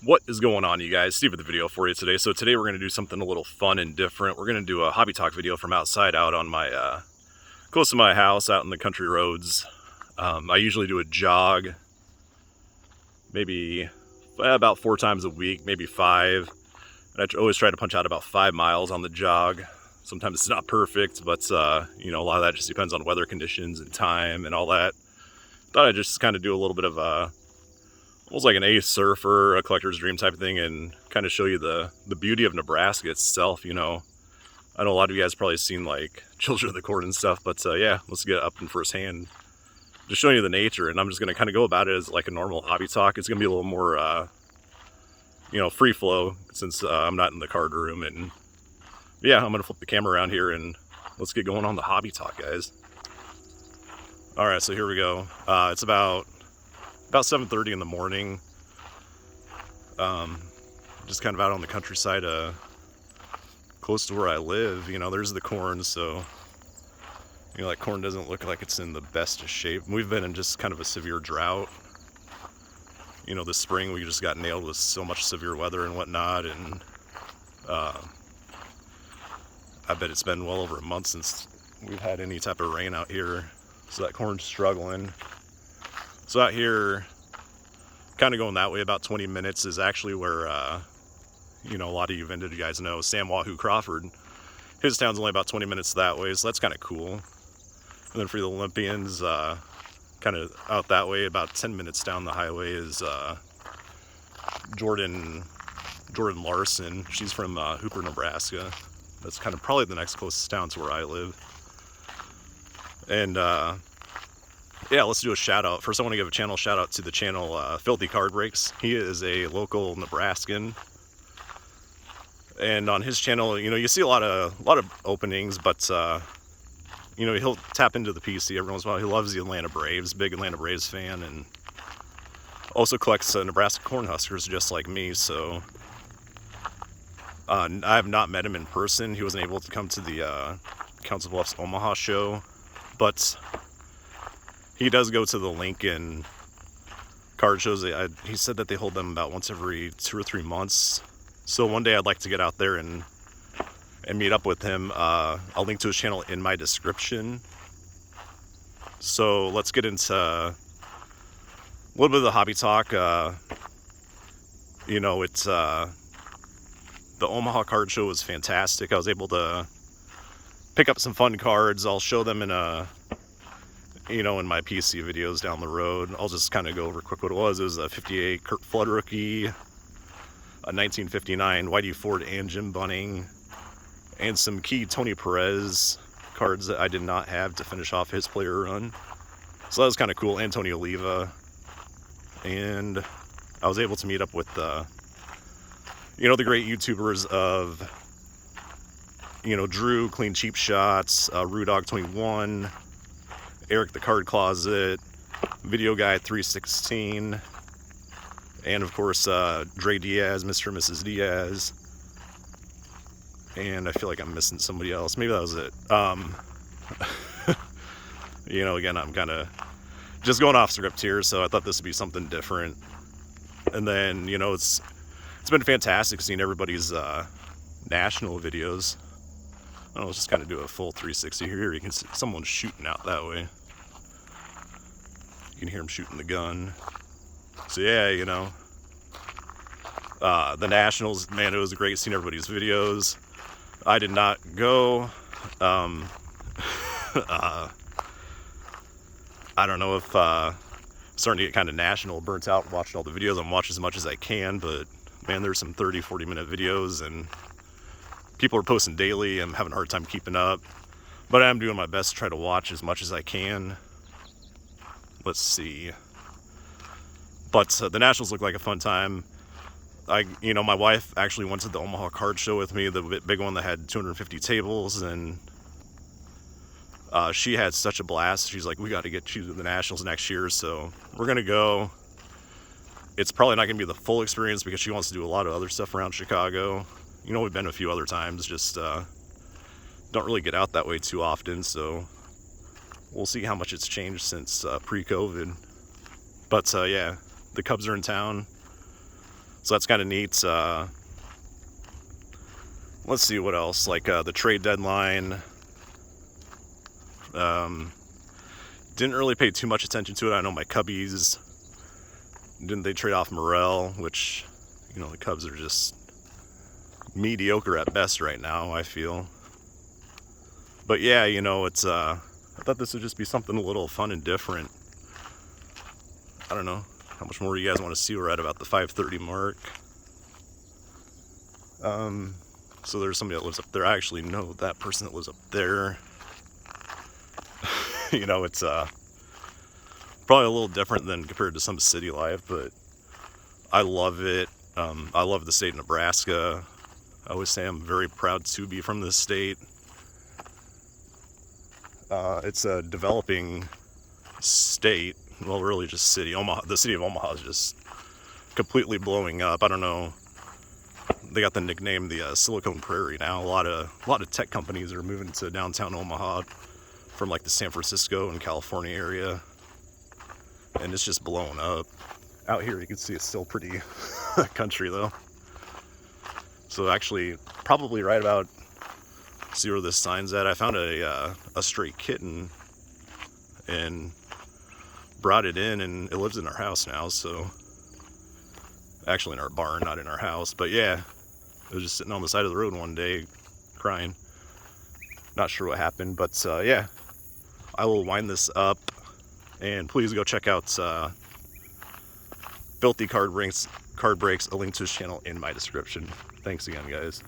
What is going on, you guys? Steve with the video for you today. So today we're going to do something a little fun and different. We're going to do a hobby talk video from outside out on my close to my house out in the country roads. I usually do a jog maybe about 4 times a week, maybe 5. And I always try to punch out about 5 miles on the jog. Sometimes it's not perfect, but you know, a lot of that just depends on weather conditions and time and all that. Thought I'd just kind of do a little bit of almost like an ace surfer, a collector's dream type of thing, and kind of show you the beauty of Nebraska itself. You know, I know a lot of you guys probably seen like Children of the Corn and stuff, but yeah, let's get up in firsthand, just showing you the nature. And I'm just going to kind of go about it as like a normal hobby talk. It's going to be a little more, you know, free flow since I'm not in the card room. And yeah, I'm going to flip the camera around here and let's get going on the hobby talk, guys. All right, so here we go. It's about 7:30 in the morning. Just kind of out on the countryside, close to where I live. You know, there's the corn, so you know, like corn doesn't look like it's in the best of shape. We've been in just kind of a severe drought. You know, this spring we just got nailed with so much severe weather and whatnot, and I bet it's been well over a month since we've had any type of rain out here. So that corn's struggling. So out here, kind of going that way, about 20 minutes is actually where, you know, a lot of you vintage guys know Sam Wahoo Crawford. His town's only about 20 minutes that way, so that's kind of cool. And then for the Olympians, kind of out that way, about 10 minutes down the highway is Jordan Larson. She's from Hooper, Nebraska. That's kind of probably the next closest town to where I live. And yeah, let's do a shout out. First, I want to give a channel shout out to the channel Filthy Card Breaks. He is a local Nebraskan, and on his channel, you know, you see a lot of openings, but you know, he'll tap into the PC every once in a while. He loves the Atlanta Braves, big Atlanta Braves fan, and also collects Nebraska Cornhuskers just like me. So I have not met him in person. He wasn't able to come to the Council Bluffs Omaha show, but he does go to the Lincoln card shows. He said that they hold them about once every 2 or 3 months. So one day I'd like to get out there and meet up with him. I'll link to his channel in my description. So let's get into a little bit of the hobby talk. You know, it's the Omaha card show was fantastic. I was able to pick up some fun cards. I'll show them in you know, in my PC videos down the road. I'll just kind of go over quick what it was. It was a 58 Kurt Flood rookie, a 1959 Whitey Ford and Jim Bunning, and some key Tony Perez cards that I did not have to finish off his player run. So that was kind of cool. Antonio Oliva. And I was able to meet up with you know, the great YouTubers of, you know, Drew Clean Cheap Shots, Rudog 21, Eric the Card Closet, Video Guy 316, and of course Dre Diaz, Mr. and Mrs. Diaz, and I feel like I'm missing somebody else. Maybe that was it. You know, again, I'm kind of just going off script here, so I thought this would be something different. And then, you know, it's been fantastic seeing everybody's national videos. I'll just kind of do a full 360 here. You can see someone's shooting out that way. You can hear him shooting the gun. So yeah, you know, the Nationals, man, it was great seeing everybody's videos. I did not go. I don't know if starting to get kind of national, burnt out watching all the videos. I'm watching as much as I can, but man, there's some 30-40 minute videos and people are posting daily. I'm having a hard time keeping up, but I'm doing my best to try to watch as much as I can. Let's see. But the Nationals look like a fun time. You know, my wife actually went to the Omaha card show with me, the big one that had 250 tables, and she had such a blast. She's like, we got to get you to the Nationals next year, so we're gonna go. It's probably not gonna be the full experience because she wants to do a lot of other stuff around Chicago. You know, we've been a few other times, just don't really get out that way too often, so we'll see how much it's changed since pre-COVID. But yeah, the Cubs are in town. So that's kind of neat. Let's see what else, like the trade deadline. Didn't really pay too much attention to it. I know my Cubbies, didn't they trade off Morel, which, you know, the Cubs are just mediocre at best right now, I feel. But yeah, you know, it's I thought this would just be something a little fun and different. I don't know how much more you guys want to see. We're at about the 5:30 mark. So there's somebody that lives up there. I actually know that person that lives up there. You know, it's probably a little different than compared to some city life, but I love it. I love the state of Nebraska. I always say I'm very proud to be from this state. It's a developing state. Well, really just city. Omaha, the city of Omaha is just completely blowing up. I don't know. They got the nickname the Silicon Prairie now. A lot of tech companies are moving to downtown Omaha from like the San Francisco and California area, and it's just blowing up. Out here you can see it's still pretty country though. So actually, probably right about, see where this sign's at. I found a stray kitten and brought it in, and it lives in our house now. So actually in our barn, not in our house. But yeah, it was just sitting on the side of the road one day crying. Not sure what happened, but yeah, I will wind this up, and please go check out Filthy Card Breaks, a link to his channel in my description. Thanks again, guys.